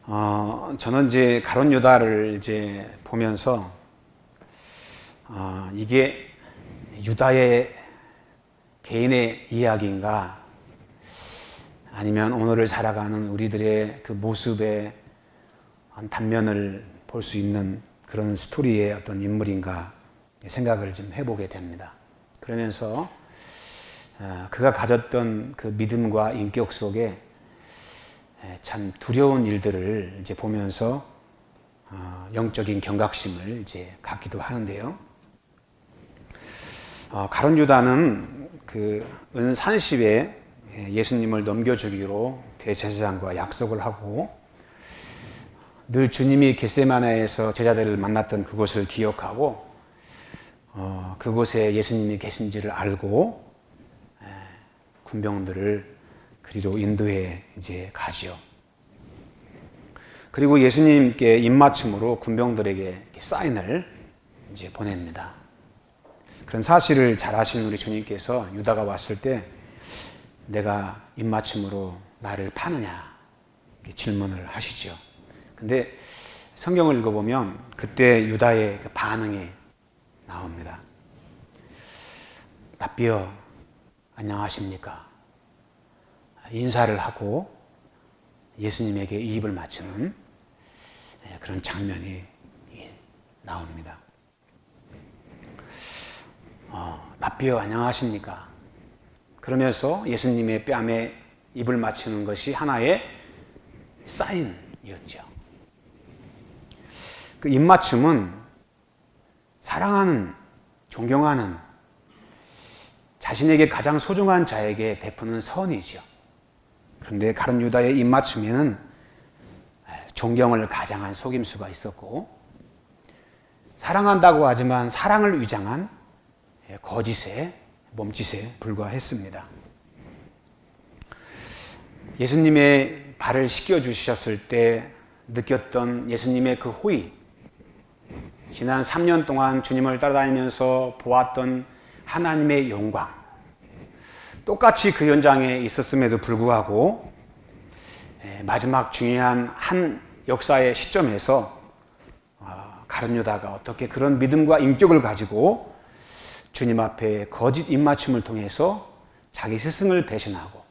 저는 이제 가룟 유다를 이제 보면서 이게 유다의 개인의 이야기인가, 아니면 오늘을 살아가는 우리들의 그 모습의 단면을 볼 수 있는 그런 스토리의 어떤 인물인가 생각을 좀 해보게 됩니다. 그러면서 그가 가졌던 그 믿음과 인격 속에 참 두려운 일들을 이제 보면서 영적인 경각심을 이제 갖기도 하는데요. 가룟 유다는 그 은 30에 예수님을 넘겨주기로 대제사장과 약속을 하고, 늘 주님이 겟세마네에서 제자들을 만났던 그곳을 기억하고 그곳에 예수님이 계신지를 알고 군병들을 그리로 인도해 이제 가지요. 그리고 예수님께 입맞춤으로 군병들에게 사인을 이제 보냅니다. 그런 사실을 잘 아시는 우리 주님께서 유다가 왔을 때 내가 입맞춤으로 나를 파느냐 이렇게 질문을 하시죠. 근데 성경을 읽어보면 그때 유다의 그 반응이 나옵니다. 랍비여 안녕하십니까? 인사를 하고 예수님에게 입을 맞추는 그런 장면이 나옵니다. 랍비여 안녕하십니까? 그러면서 예수님의 뺨에 입을 맞추는 것이 하나의 사인이었죠. 그 입맞춤은 사랑하는, 존경하는, 자신에게 가장 소중한 자에게 베푸는 선이죠. 그런데 가룟 유다의 입맞춤에는 존경을 가장한 속임수가 있었고, 사랑한다고 하지만 사랑을 위장한 거짓의 몸짓에 불과했습니다. 예수님의 발을 씻겨주셨을 때 느꼈던 예수님의 그 호의, 지난 3년 동안 주님을 따라다니면서 보았던 하나님의 영광, 똑같이 그 현장에 있었음에도 불구하고 마지막 중요한 한 역사의 시점에서 가룟 유다가 어떻게 그런 믿음과 인격을 가지고 주님 앞에 거짓 입맞춤을 통해서 자기 스승을 배신하고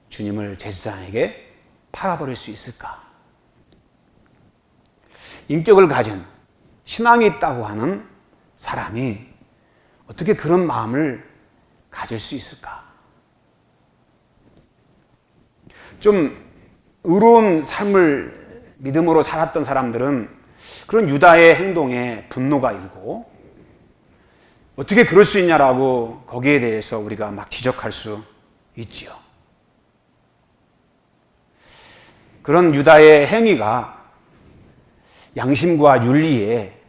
주님을 제사장에게 팔아버릴 수 있을까? 인격을 가진, 신앙이 있다고 하는 사람이 어떻게 그런 마음을 가질 수 있을까? 좀 의로운 삶을 믿음으로 살았던 사람들은 그런 유다의 행동에 분노가 일고, 어떻게 그럴 수 있냐라고 거기에 대해서 우리가 막 지적할 수 있지요. 그런 유다의 행위가 양심과 윤리에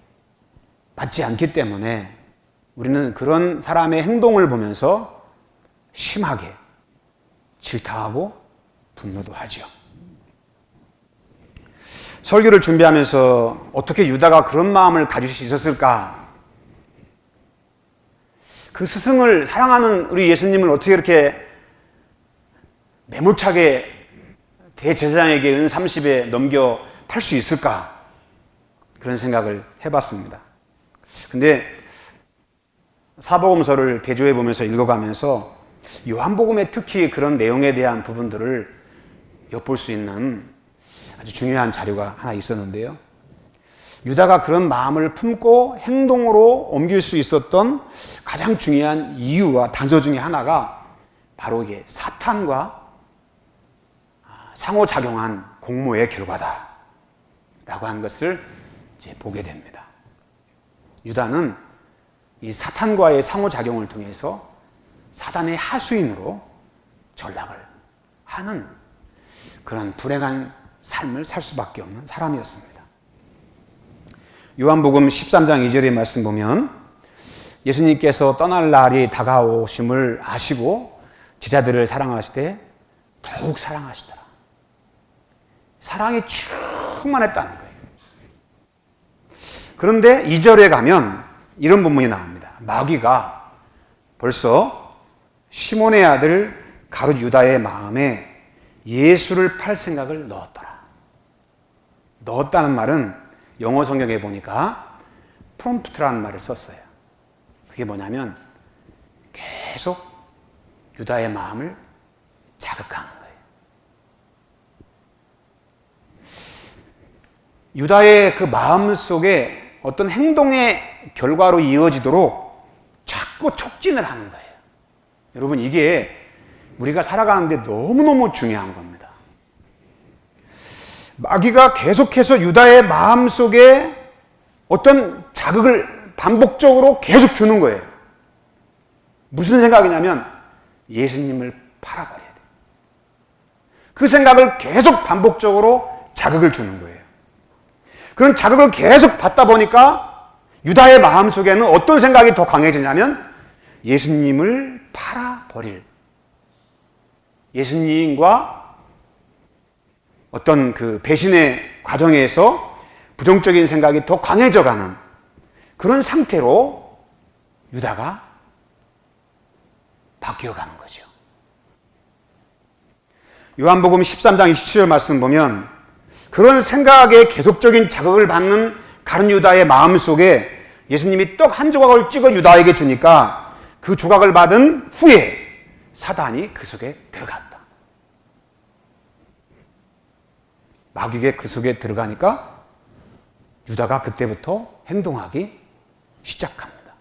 맞지 않기 때문에 우리는 그런 사람의 행동을 보면서 심하게 질타하고 분노도 하죠. 설교를 준비하면서 어떻게 유다가 그런 마음을 가질 수 있었을까? 그 스승을 사랑하는 우리 예수님을 어떻게 이렇게 매몰차게 대제사장에게 은 30에 넘겨 팔 수 있을까? 그런 생각을 해봤습니다. 근데 사복음서를 개조해 보면서 읽어가면서 요한복음의 특히 그런 내용에 대한 부분들을 엿볼 수 있는 아주 중요한 자료가 하나 있었는데요. 유다가 그런 마음을 품고 행동으로 옮길 수 있었던 가장 중요한 이유와 단서 중에 하나가 바로 이게 사탄과 상호작용한 공모의 결과다라고 하는 것을 이제 보게 됩니다. 유다는 이 사탄과의 상호작용을 통해서 사단의 하수인으로 전락을 하는 그런 불행한 삶을 살 수밖에 없는 사람이었습니다. 요한복음 13장 2절의 말씀 보면 예수님께서 떠날 날이 다가오심을 아시고 제자들을 사랑하시되 더욱 사랑하시더라. 사랑이 충만했다는 거예요. 그런데 2절에 가면 이런 본문이 나옵니다. 마귀가 벌써 시몬의 아들 가룟 유다의 마음에 예수를 팔 생각을 넣었더라. 넣었다는 말은 영어 성경에 보니까 프롬프트라는 말을 썼어요. 그게 뭐냐면 계속 유다의 마음을 자극하는 거예요. 유다의 그 마음 속에 어떤 행동의 결과로 이어지도록 자꾸 촉진을 하는 거예요. 여러분, 이게 우리가 살아가는데 너무너무 중요한 겁니다. 마귀가 계속해서 유다의 마음 속에 어떤 자극을 반복적으로 계속 주는 거예요. 무슨 생각이냐면 예수님을 팔아버려야 돼요. 그 생각을 계속 반복적으로 자극을 주는 거예요. 그런 자극을 계속 받다 보니까 유다의 마음속에는 어떤 생각이 더 강해지냐면 예수님을 팔아버릴, 예수님과 어떤 그 배신의 과정에서 부정적인 생각이 더 강해져가는 그런 상태로 유다가 바뀌어가는 거죠. 요한복음 13장 27절 말씀 보면 그런 생각에 계속적인 자극을 받는 가룟 유다의 마음 속에 예수님이 떡 한 조각을 찍어 유다에게 주니까 그 조각을 받은 후에 사단이 그 속에 들어갔다. 마귀가 그 속에 들어가니까 유다가 그때부터 행동하기 시작합니다.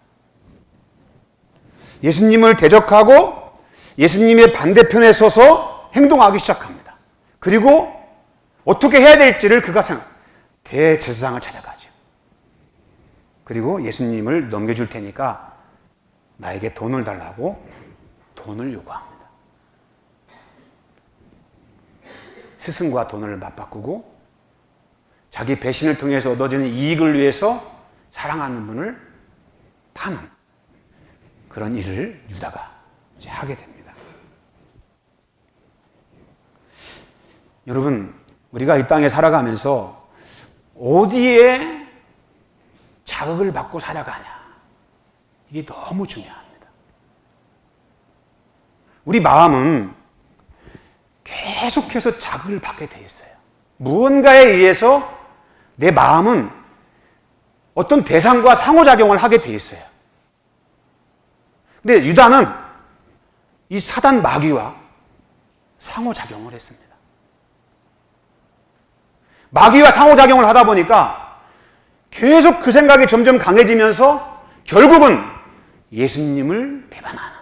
예수님을 대적하고 예수님의 반대편에 서서 행동하기 시작합니다. 그리고 어떻게 해야 될지를 그가 대제사장을 찾아가죠. 그리고 예수님을 넘겨줄 테니까 나에게 돈을 달라고 돈을 요구합니다. 스승과 돈을 맞바꾸고 자기 배신을 통해서 얻어지는 이익을 위해서 사랑하는 분을 파는 그런 일을 유다가 이제 하게 됩니다. 여러분, 우리가 이 땅에 살아가면서 어디에 자극을 받고 살아가냐, 이게 너무 중요합니다. 우리 마음은 계속해서 자극을 받게 돼 있어요. 무언가에 의해서 내 마음은 어떤 대상과 상호작용을 하게 돼 있어요. 근데 유다는 이 사단 마귀와 상호작용을 했습니다. 마귀와 상호작용을 하다 보니까 계속 그 생각이 점점 강해지면서 결국은 예수님을 배반하는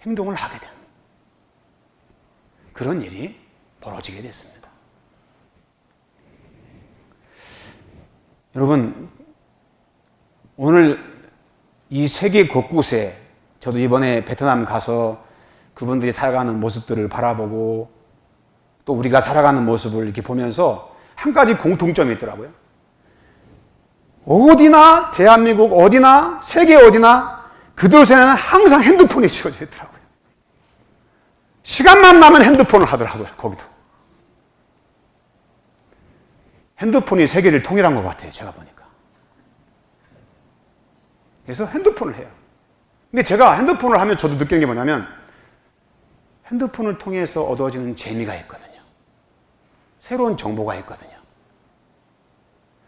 행동을 하게 되는 그런 일이 벌어지게 됐습니다. 여러분, 오늘 이 세계 곳곳에 저도 이번에 베트남 가서 그분들이 살아가는 모습들을 바라보고 또 우리가 살아가는 모습을 이렇게 보면서 한 가지 공통점이 있더라고요. 어디나 대한민국 어디나 세계 어디나 그들 손에는 항상 핸드폰이 쥐어져 있더라고요. 시간만 나면 핸드폰을 하더라고요. 거기도. 핸드폰이 세계를 통일한 것 같아요. 제가 보니까. 그래서 핸드폰을 해요. 근데 제가 핸드폰을 하면 저도 느끼는 게 뭐냐면 핸드폰을 통해서 얻어지는 재미가 있거든요. 새로운 정보가 있거든요.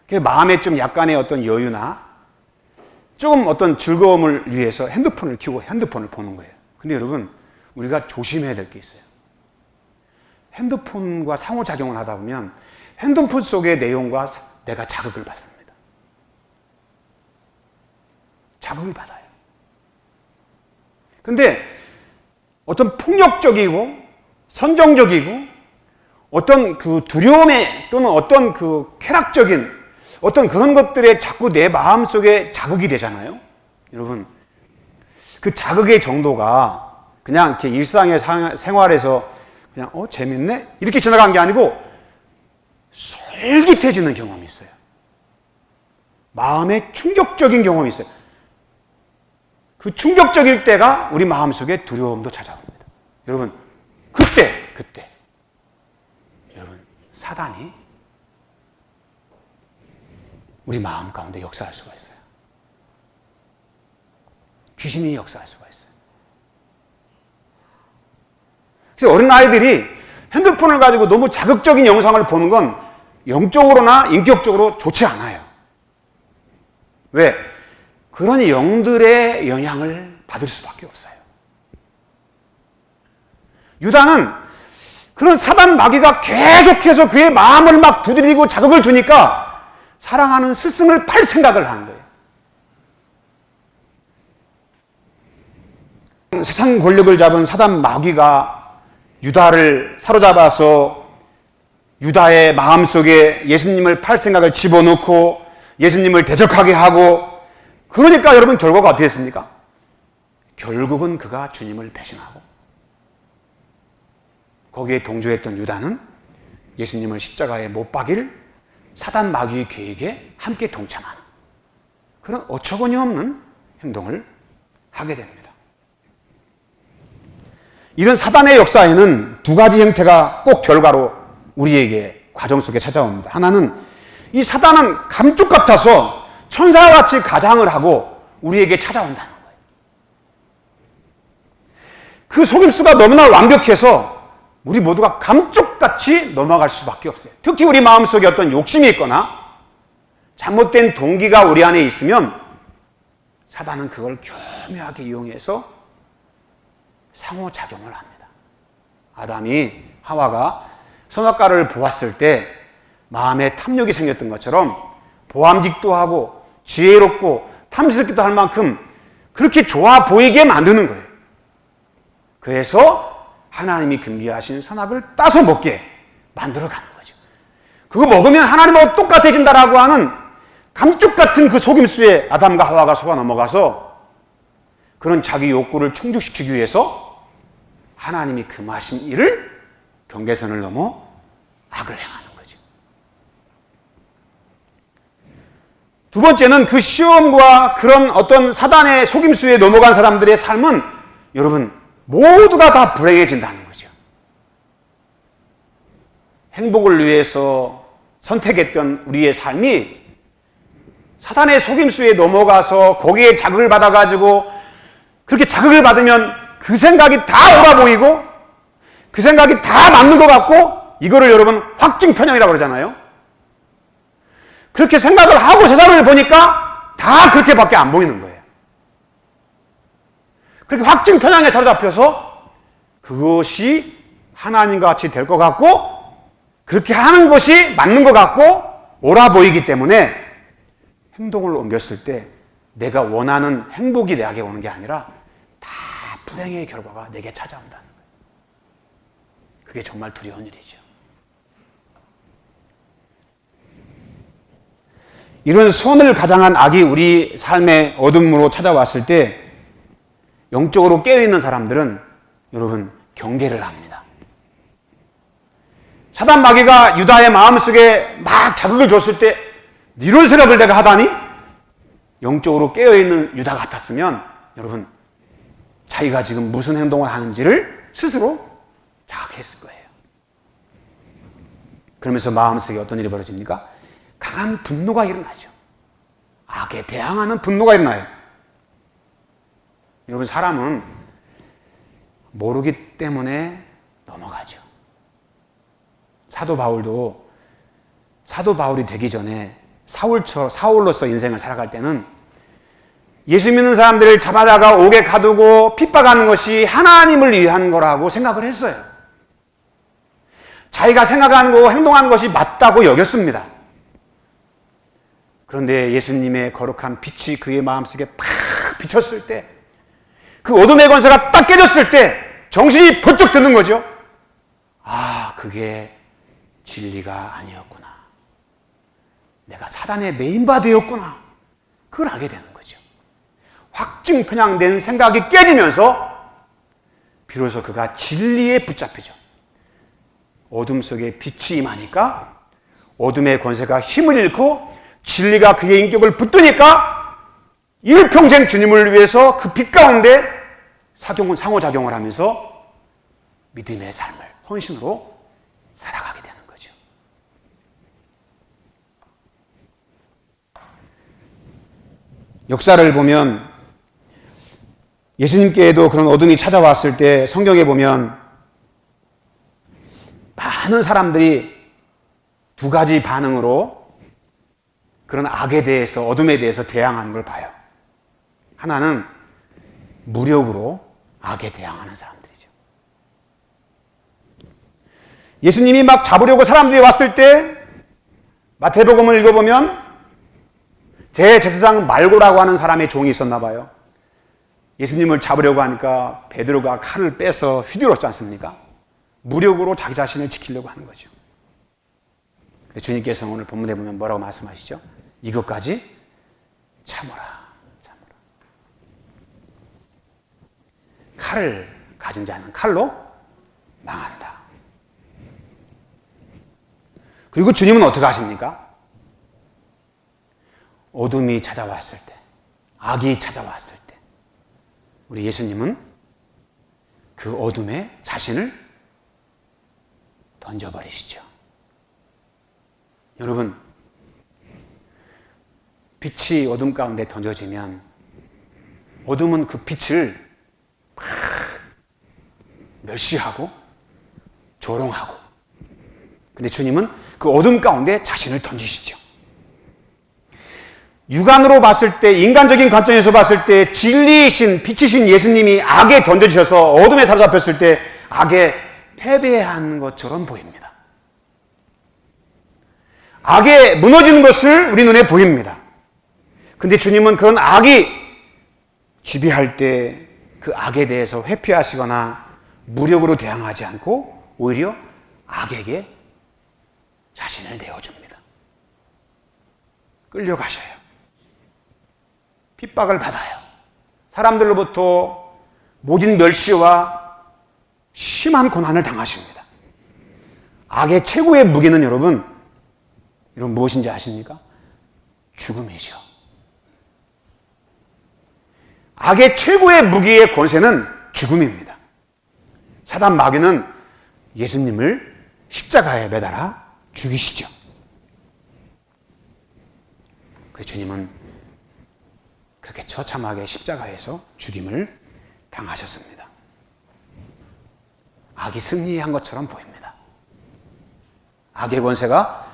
그래서 마음에 좀 약간의 어떤 여유나 조금 어떤 즐거움을 위해서 핸드폰을 켜고 핸드폰을 보는 거예요. 근데 여러분, 우리가 조심해야 될 게 있어요. 핸드폰과 상호작용을 하다 보면 핸드폰 속의 내용과 내가 자극을 받습니다. 자극을 받아요. 근데 어떤 폭력적이고 선정적이고 어떤 그 두려움에 또는 어떤 그 쾌락적인 어떤 그런 것들에 자꾸 내 마음 속에 자극이 되잖아요. 여러분, 그 자극의 정도가 그냥 이렇게 일상의 생활에서 그냥 재밌네? 이렇게 지나간 게 아니고 솔깃해지는 경험이 있어요. 마음에 충격적인 경험이 있어요. 그 충격적일 때가 우리 마음속에 두려움도 찾아옵니다. 여러분, 그때 여러분, 사단이 우리 마음 가운데 역사할 수가 있어요. 귀신이 역사할 수가 있어요. 그래서 어린아이들이 핸드폰을 가지고 너무 자극적인 영상을 보는 건 영적으로나 인격적으로 좋지 않아요. 왜? 그런 영들의 영향을 받을 수밖에 없어요. 유다는 그런 사단 마귀가 계속해서 그의 마음을 막 두드리고 자극을 주니까 사랑하는 스승을 팔 생각을 하는 거예요. 세상 권력을 잡은 사단 마귀가 유다를 사로잡아서 유다의 마음속에 예수님을 팔 생각을 집어넣고 예수님을 대적하게 하고, 그러니까 여러분 결과가 어떻게 됐습니까? 결국은 그가 주님을 배신하고 거기에 동조했던 유다는 예수님을 십자가에 못 박일 사단 마귀의 계획에 함께 동참하는 그런 어처구니 없는 행동을 하게 됩니다. 이런 사단의 역사에는 두 가지 형태가 꼭 결과로 우리에게 과정 속에 찾아옵니다. 하나는 이 사단은 감쪽 같아서 천사와 같이 가장을 하고 우리에게 찾아온다는 거예요. 그 속임수가 너무나 완벽해서 우리 모두가 감쪽같이 넘어갈 수밖에 없어요. 특히 우리 마음속에 어떤 욕심이 있거나 잘못된 동기가 우리 안에 있으면 사단은 그걸 교묘하게 이용해서 상호작용을 합니다. 아담이 하와가 선악과를 보았을 때 마음에 탐욕이 생겼던 것처럼 보암직도 하고 지혜롭고 탐스럽기도 할 만큼 그렇게 좋아 보이게 만드는 거예요. 그래서 하나님이 금기하신 선악을 따서 먹게 만들어가는 거죠. 그거 먹으면 하나님하고 똑같아진다라고 하는 감쪽 같은 그 속임수에 아담과 하와가 속아 넘어가서 그런 자기 욕구를 충족시키기 위해서 하나님이 금하신 일을 경계선을 넘어 악을 행하는 거죠. 두 번째는 그 시험과 그런 어떤 사단의 속임수에 넘어간 사람들의 삶은 여러분 모두가 다 불행해진다는 거죠. 행복을 위해서 선택했던 우리의 삶이 사단의 속임수에 넘어가서 거기에 자극을 받아가지고 그렇게 자극을 받으면 그 생각이 다 옳아 보이고 그 생각이 다 맞는 것 같고 이거를 여러분 확증 편향이라고 그러잖아요. 그렇게 생각을 하고 세상을 보니까 다 그렇게밖에 안 보이는 거예요. 그렇게 확증 편향에 사로잡혀서 그것이 하나님과 같이 될 것 같고 그렇게 하는 것이 맞는 것 같고 옳아 보이기 때문에 행동을 옮겼을 때 내가 원하는 행복이 내게 오는 게 아니라 다 불행의 결과가 내게 찾아온다는 거예요. 그게 정말 두려운 일이죠. 이런 선을 가장한 악이 우리 삶의 어둠으로 찾아왔을 때 영적으로 깨어있는 사람들은 여러분 경계를 합니다. 사단 마귀가 유다의 마음속에 막 자극을 줬을 때 이런 생각을 내가 하다니 영적으로 깨어있는 유다 같았으면 여러분 자기가 지금 무슨 행동을 하는지를 스스로 자각했을 거예요. 그러면서 마음속에 어떤 일이 벌어집니까? 강한 분노가 일어나죠. 악에 대항하는 분노가 일어나요. 여러분 사람은 모르기 때문에 넘어가죠. 사도 바울이 되기 전에 사울로서 인생을 살아갈 때는 예수 믿는 사람들을 잡아다가 옥에 가두고 핍박하는 것이 하나님을 위한 거라고 생각을 했어요. 자기가 생각하는 거 행동하는 것이 맞다고 여겼습니다. 그런데 예수님의 거룩한 빛이 그의 마음속에 팍 비쳤을 때 그 어둠의 권세가 딱 깨졌을 때 정신이 번쩍 드는 거죠. 아, 그게 진리가 아니었구나. 내가 사단의 메인바디였구나. 그걸 알게 되는 거죠. 확증 편향된 생각이 깨지면서 비로소 그가 진리에 붙잡히죠. 어둠 속에 빛이 임하니까 어둠의 권세가 힘을 잃고 진리가 그의 인격을 붙드니까 일평생 주님을 위해서 그 빛 가운데 상호작용을 하면서 믿음의 삶을 헌신으로 살아가게 되는 거죠. 역사를 보면 예수님께도 그런 어둠이 찾아왔을 때 성경에 보면 많은 사람들이 두 가지 반응으로 그런 악에 대해서, 어둠에 대해서 대항하는 걸 봐요. 하나는 무력으로 악에 대항하는 사람들이죠. 예수님이 막 잡으려고 사람들이 왔을 때 마태복음을 읽어보면 대제사장 말고라고 하는 사람의 종이 있었나 봐요. 예수님을 잡으려고 하니까 베드로가 칼을 빼서 휘둘렀지 않습니까? 무력으로 자기 자신을 지키려고 하는 거죠. 주님께서 오늘 본문에 보면 뭐라고 말씀하시죠? 이것까지 참으라, 참으라. 칼을 가진 자는 칼로 망한다. 그리고 주님은 어떻게 하십니까? 어둠이 찾아왔을 때, 악이 찾아왔을 때, 우리 예수님은 그 어둠에 자신을 던져버리시죠. 여러분, 빛이 어둠 가운데 던져지면 어둠은 그 빛을 막 멸시하고 조롱하고, 근데 주님은 그 어둠 가운데 자신을 던지시죠. 육안으로 봤을 때, 인간적인 관점에서 봤을 때 진리이신 빛이신 예수님이 악에 던져지셔서 어둠에 사로잡혔을 때 악에 패배한 것처럼 보입니다. 악에 무너지는 것을 우리 눈에 보입니다. 근데 주님은 그런 악이 지배할 때 그 악에 대해서 회피하시거나 무력으로 대항하지 않고 오히려 악에게 자신을 내어줍니다. 끌려가셔요. 핍박을 받아요. 사람들로부터 모진 멸시와 심한 고난을 당하십니다. 악의 최고의 무기는 여러분 무엇인지 아십니까? 죽음이죠. 악의 최고의 무기의 권세는 죽음입니다. 사단 마귀는 예수님을 십자가에 매달아 죽이시죠. 그래서 주님은 그렇게 처참하게 십자가에서 죽임을 당하셨습니다. 악이 승리한 것처럼 보입니다. 악의 권세가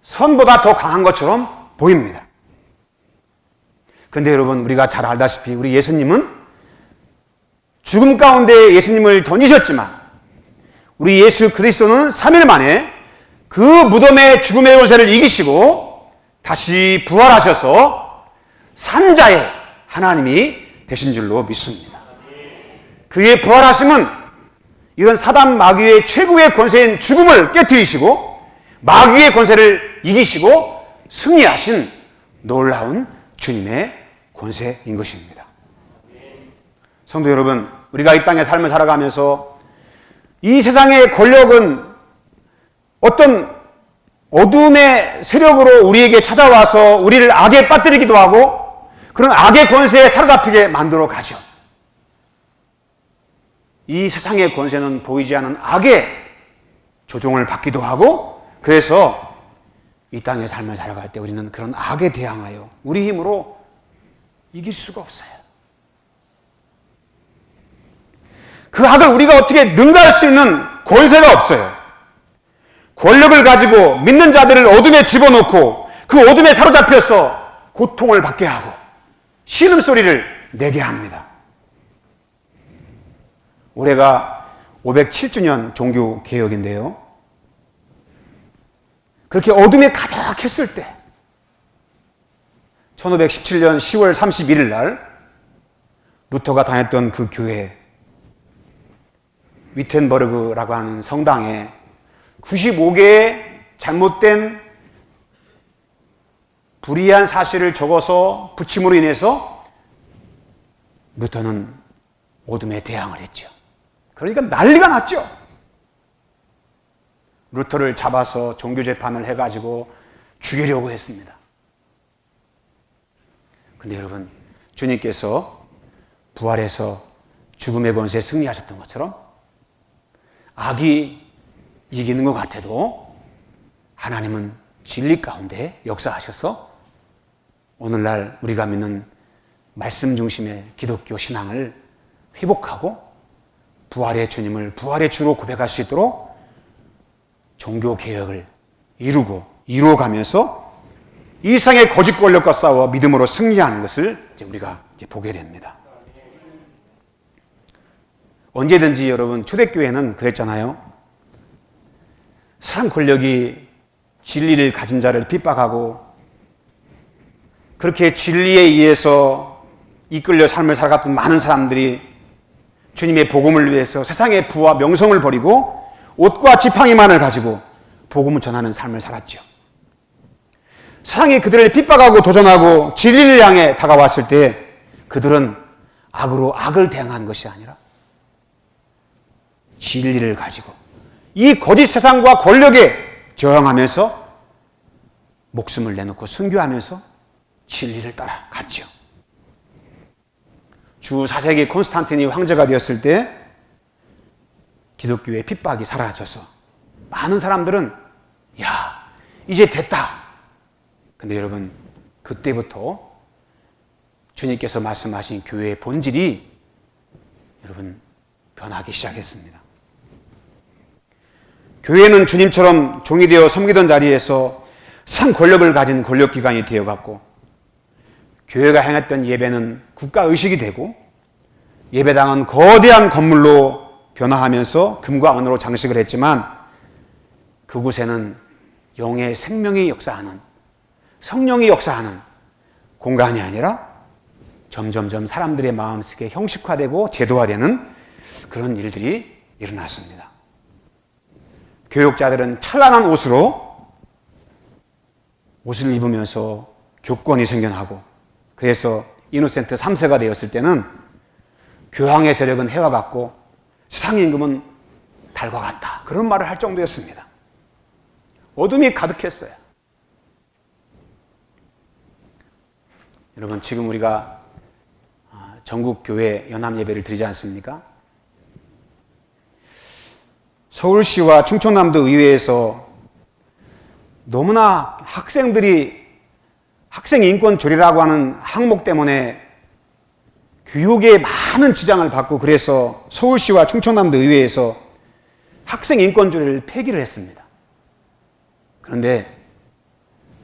선보다 더 강한 것처럼 보입니다. 그런데 여러분, 우리가 잘 알다시피 우리 예수님은 죽음 가운데 예수님을 던지셨지만 우리 예수 그리스도는 3일 만에 그 무덤의 죽음의 권세를 이기시고 다시 부활하셔서 산자의 하나님이 되신 줄로 믿습니다. 그의 부활하심은 이런 사단 마귀의 최고의 권세인 죽음을 깨트리시고 마귀의 권세를 이기시고 승리하신 놀라운 주님의 권세인 것입니다. 성도 여러분, 우리가 이 땅의 삶을 살아가면서 이 세상의 권력은 어떤 어둠의 세력으로 우리에게 찾아와서 우리를 악에 빠뜨리기도 하고 그런 악의 권세에 사로잡히게 만들어 가죠. 이 세상의 권세는 보이지 않는 악의 조종을 받기도 하고, 그래서 이 땅의 삶을 살아갈 때 우리는 그런 악에 대항하여 우리 힘으로 이길 수가 없어요. 그 악을 우리가 어떻게 능가할 수 있는 권세가 없어요. 권력을 가지고 믿는 자들을 어둠에 집어넣고 그 어둠에 사로잡혀서 고통을 받게 하고 신음소리를 내게 합니다. 올해가 507주년 종교개혁인데요. 그렇게 어둠에 가득했을 때 1517년 10월 31일 날 루터가 다녔던 그 교회 위텐버르그라고 하는 성당에 95개의 잘못된 불의한 사실을 적어서 붙임으로 인해서 루터는 어둠에 대항을 했죠. 그러니까 난리가 났죠. 루터를 잡아서 종교재판을 해가지고 죽이려고 했습니다. 그런데 여러분, 주님께서 부활해서 죽음의 권세에 승리하셨던 것처럼 악이 이기는 것 같아도 하나님은 진리 가운데 역사하셔서 오늘날 우리가 믿는 말씀 중심의 기독교 신앙을 회복하고 부활의 주님을 부활의 주로 고백할 수 있도록 종교개혁을 이루어가면서 이 세상의 거짓 권력과 싸워 믿음으로 승리하는 것을 우리가 보게 됩니다. 언제든지 여러분 초대교회는 그랬잖아요. 세상 권력이 진리를 가진 자를 핍박하고 그렇게 진리에 의해서 이끌려 삶을 살아갔던 많은 사람들이 주님의 복음을 위해서 세상의 부와 명성을 버리고 옷과 지팡이만을 가지고 복음을 전하는 삶을 살았죠. 세상이 그들을 핍박하고 도전하고 진리를 향해 다가왔을 때 그들은 악으로 악을 대항한 것이 아니라 진리를 가지고 이 거짓 세상과 권력에 저항하면서 목숨을 내놓고 순교하면서 진리를 따라갔죠. 주 4세기 콘스탄틴이 황제가 되었을 때 기독교의 핍박이 사라져서 많은 사람들은 야, 이제 됐다. 근데 여러분, 그때부터 주님께서 말씀하신 교회의 본질이 여러분 변하기 시작했습니다. 교회는 주님처럼 종이 되어 섬기던 자리에서 상 권력을 가진 권력기관이 되어갔고 교회가 행했던 예배는 국가의식이 되고 예배당은 거대한 건물로 변화하면서 금과 은으로 장식을 했지만 그곳에는 영의 생명이 역사하는 성령이 역사하는 공간이 아니라 점점점 사람들의 마음속에 형식화되고 제도화되는 그런 일들이 일어났습니다. 교육자들은 찬란한 옷을 입으면서 교권이 생겨나고 그래서 이노센트 3세가 되었을 때는 교황의 세력은 해와 같고 세상 임금은 달과 같다. 그런 말을 할 정도였습니다. 어둠이 가득했어요. 여러분 지금 우리가 전국교회 연합예배를 드리지 않습니까? 서울시와 충청남도 의회에서 너무나 학생들이 학생인권조례라고 하는 항목 때문에 교육에 많은 지장을 받고 그래서 서울시와 충청남도 의회에서 학생인권조례를 폐기를 했습니다. 그런데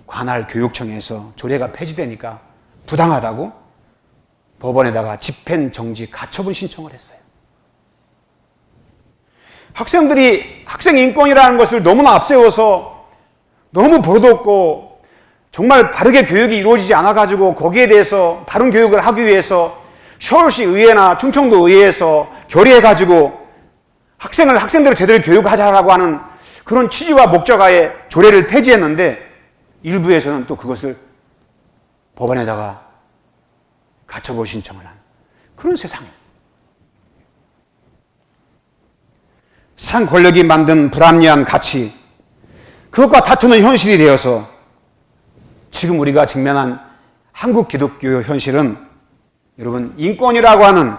관할 교육청에서 조례가 폐지되니까 부당하다고 법원에다가 집행정지 가처분 신청을 했어요. 학생들이 학생인권이라는 것을 너무나 앞세워서 너무 버릇없고 정말 바르게 교육이 이루어지지 않아가지고 거기에 대해서 바른 교육을 하기 위해서 서울시 의회나 충청도 의회에서 결의해가지고 학생들을 제대로 교육하자라고 하는 그런 취지와 목적하에 조례를 폐지했는데 일부에서는 또 그것을 법원에다가 가처분 신청을 한 그런 세상이에요. 상 권력이 만든 불합리한 가치, 그것과 다투는 현실이 되어서 지금 우리가 직면한 한국 기독교 현실은 여러분 인권이라고 하는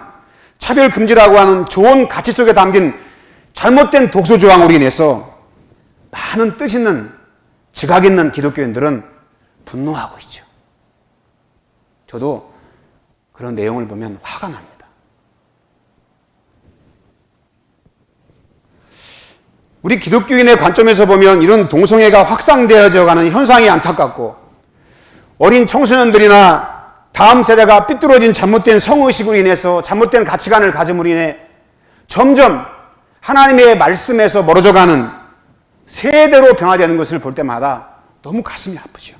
차별금지라고 하는 좋은 가치 속에 담긴 잘못된 독소 조항으로 인해서 많은 뜻 있는 지각 있는 기독교인들은 분노하고 있죠. 저도 그런 내용을 보면 화가 납니다. 우리 기독교인의 관점에서 보면 이런 동성애가 확산되어져 가는 현상이 안타깝고 어린 청소년들이나 다음 세대가 삐뚤어진 잘못된 성의식으로 인해서 잘못된 가치관을 가짐으로 인해 점점 하나님의 말씀에서 멀어져 가는 세대로 변화되는 것을 볼 때마다 너무 가슴이 아프죠.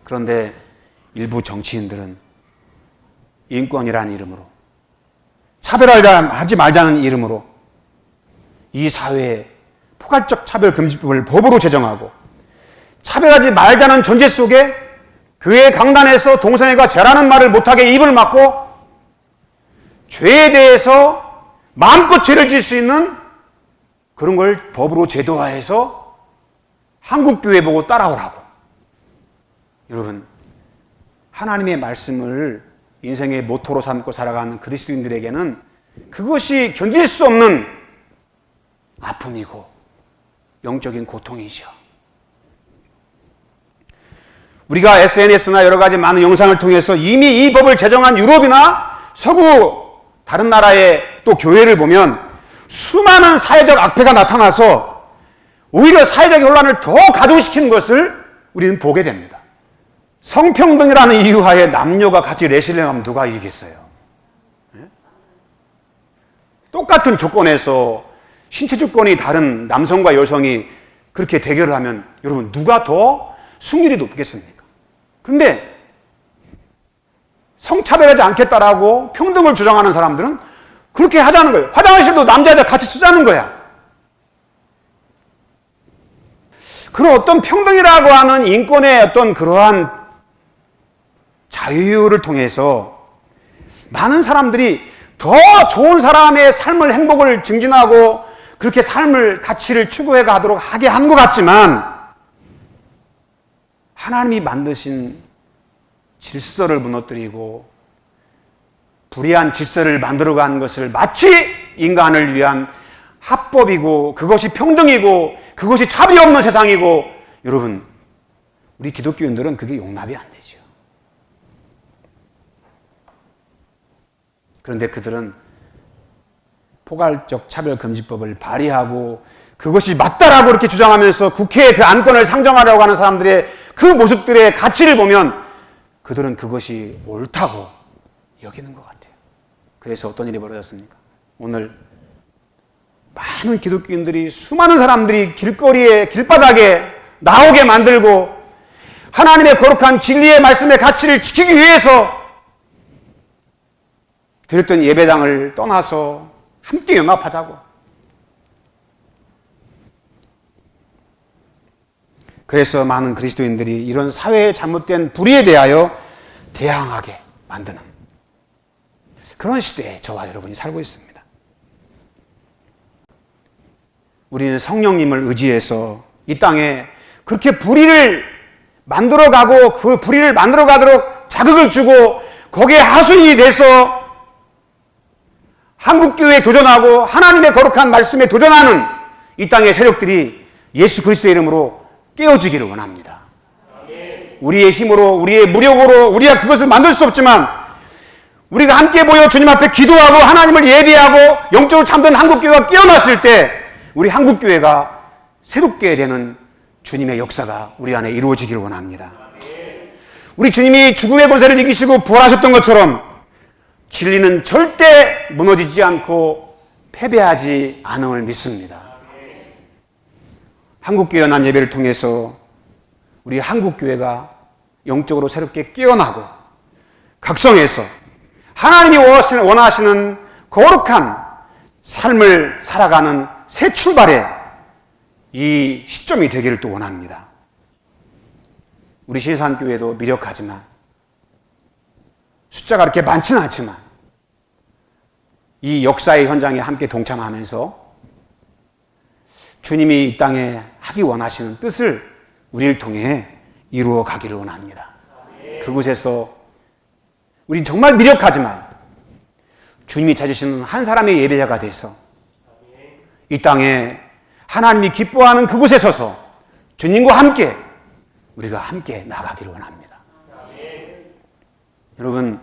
그런데 일부 정치인들은 인권이라는 이름으로 차별하지 말자는 이름으로 이 사회에 포괄적 차별금지법을 법으로 제정하고 차별하지 말자는 전제 속에 교회 강단에서 동성애가 죄라는 말을 못하게 입을 막고 죄에 대해서 마음껏 죄를 질 수 있는 그런 걸 법으로 제도화해서 한국교회 보고 따라오라고. 여러분, 하나님의 말씀을 인생의 모토로 삼고 살아가는 그리스도인들에게는 그것이 견딜 수 없는 아픔이고 영적인 고통이죠. 우리가 SNS나 여러 가지 많은 영상을 통해서 이미 이 법을 제정한 유럽이나 서구 다른 나라의 또 교회를 보면 수많은 사회적 악폐가 나타나서 오히려 사회적 혼란을 더 가중시키는 것을 우리는 보게 됩니다. 성평등이라는 이유하에 남녀가 같이 레슬링하면 누가 이기겠어요? 똑같은 조건에서 신체 조건이 다른 남성과 여성이 그렇게 대결을 하면 여러분 누가 더 승률이 높겠습니까? 그런데 성차별하지 않겠다라고 평등을 주장하는 사람들은 그렇게 하자는 거예요. 화장실도 남자 여자 같이 쓰자는 거야. 그런 어떤 평등이라고 하는 인권의 어떤 그러한 자유를 통해서 많은 사람들이 더 좋은 사람의 삶을, 행복을 증진하고 그렇게 삶을, 가치를 추구해 가도록 하게 한 것 같지만 하나님이 만드신 질서를 무너뜨리고 불의한 질서를 만들어가는 것을 마치 인간을 위한 합법이고 그것이 평등이고 그것이 차별이 없는 세상이고 여러분 우리 기독교인들은 그게 용납이 안 되죠. 그런데 그들은 포괄적 차별금지법을 발의하고 그것이 맞다라고 이렇게 주장하면서 국회에 그 안건을 상정하려고 하는 사람들의 그 모습들의 가치를 보면 그들은 그것이 옳다고 여기는 것 같아요. 그래서 어떤 일이 벌어졌습니까? 오늘 많은 기독교인들이 수많은 사람들이 길거리에 길바닥에 나오게 만들고 하나님의 거룩한 진리의 말씀의 가치를 지키기 위해서 드렸던 예배당을 떠나서 함께 연합하자고. 그래서 많은 그리스도인들이 이런 사회의 잘못된 불의에 대하여 대항하게 만드는 그런 시대에 저와 여러분이 살고 있습니다. 우리는 성령님을 의지해서 이 땅에 그렇게 불의를 만들어가고 그 불의를 만들어가도록 자극을 주고 거기에 하수인이 돼서 한국교회에 도전하고 하나님의 거룩한 말씀에 도전하는 이 땅의 세력들이 예수 그리스도의 이름으로 깨어지기를 원합니다. 우리의 힘으로 우리의 무력으로 우리가 그것을 만들 수 없지만 우리가 함께 모여 주님 앞에 기도하고 하나님을 예배하고 영적으로 참된 한국교회가 깨어났을 때 우리 한국교회가 새롭게 되는 주님의 역사가 우리 안에 이루어지기를 원합니다. 우리 주님이 죽음의 권세를 이기시고 부활하셨던 것처럼 진리는 절대 무너지지 않고 패배하지 않음을 믿습니다. 한국교회 연합 예배를 통해서 우리 한국교회가 영적으로 새롭게 깨어나고 각성해서 하나님이 원하시는 거룩한 삶을 살아가는 새 출발의 이 시점이 되기를 또 원합니다. 우리 신산교회도 미력하지만 숫자가 그렇게 많지는 않지만 이 역사의 현장에 함께 동참하면서 주님이 이 땅에 하기 원하시는 뜻을 우리를 통해 이루어 가기를 원합니다. 그곳에서 우린 정말 미력하지만 주님이 찾으시는 한 사람의 예배자가 돼서 이 땅에 하나님이 기뻐하는 그곳에 서서 주님과 함께 우리가 함께 나가기를 원합니다. 여러분,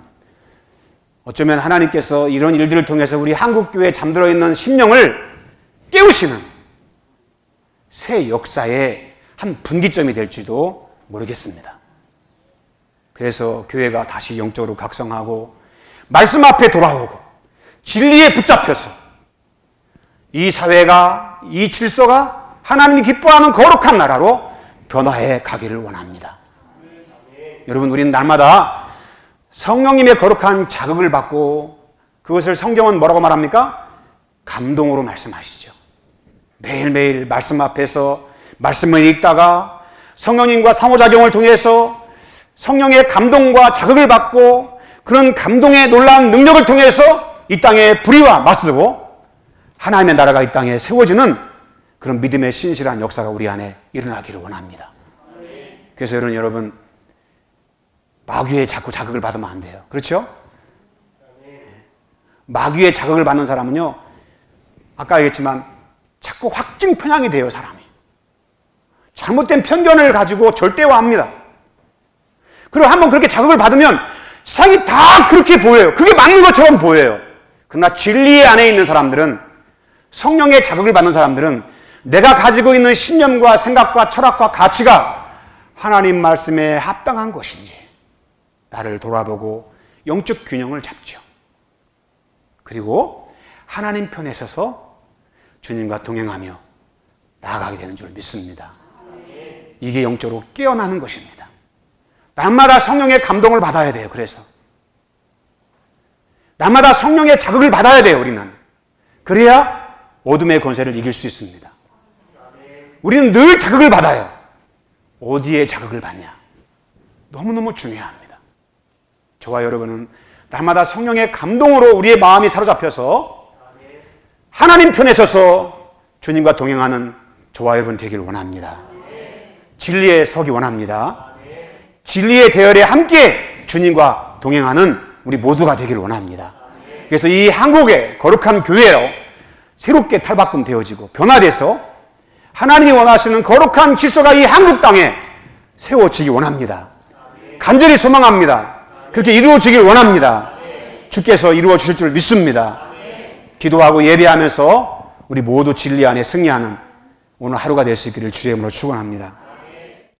어쩌면 하나님께서 이런 일들을 통해서 우리 한국교회에 잠들어 있는 심령을 깨우시는 새 역사의 한 분기점이 될지도 모르겠습니다. 그래서 교회가 다시 영적으로 각성하고 말씀 앞에 돌아오고 진리에 붙잡혀서 이 사회가, 이 질서가 하나님이 기뻐하는 거룩한 나라로 변화해 가기를 원합니다. 여러분, 우리는 날마다 성령님의 거룩한 자극을 받고 그것을 성경은 뭐라고 말합니까? 감동으로 말씀하시죠. 매일매일 말씀 앞에서 말씀을 읽다가 성령님과 상호작용을 통해서 성령의 감동과 자극을 받고 그런 감동의 놀라운 능력을 통해서 이 땅에 불의와 맞서고 하나님의 나라가 이 땅에 세워지는 그런 믿음의 신실한 역사가 우리 안에 일어나기를 원합니다. 그래서 여러분 마귀의 자꾸 자극을 받으면 안 돼요. 그렇죠? 마귀의 자극을 받는 사람은요, 아까 얘기했지만 자꾸 확증 편향이 돼요, 사람이. 잘못된 편견을 가지고 절대화합니다. 그리고 한번 그렇게 자극을 받으면 세상이 다 그렇게 보여요. 그게 맞는 것처럼 보여요. 그러나 진리 안에 있는 사람들은, 성령의 자극을 받는 사람들은 내가 가지고 있는 신념과 생각과 철학과 가치가 하나님 말씀에 합당한 것인지 나를 돌아보고 영적 균형을 잡죠. 그리고 하나님 편에 서서 주님과 동행하며 나아가게 되는 줄 믿습니다. 이게 영적으로 깨어나는 것입니다. 날마다 성령의 감동을 받아야 돼요. 그래서 날마다 성령의 자극을 받아야 돼요. 우리는 그래야 어둠의 권세를 이길 수 있습니다. 우리는 늘 자극을 받아요. 어디에 자극을 받냐? 너무너무 중요합니다. 저와 여러분은 날마다 성령의 감동으로 우리의 마음이 사로잡혀서 하나님 편에 서서 주님과 동행하는 저와 여러분 되기를 원합니다. 진리에 서기 원합니다. 진리의 대열에 함께 주님과 동행하는 우리 모두가 되기를 원합니다. 그래서 이 한국의 거룩한 교회로 새롭게 탈바꿈되어지고 변화돼서 하나님이 원하시는 거룩한 질서가 이 한국 땅에 세워지기 원합니다. 간절히 소망합니다. 그렇게 이루어지길 원합니다. 주께서 이루어 주실 줄 믿습니다. 기도하고 예배하면서 우리 모두 진리 안에 승리하는 오늘 하루가 될 수 있기를 주의 이름으로 축원합니다.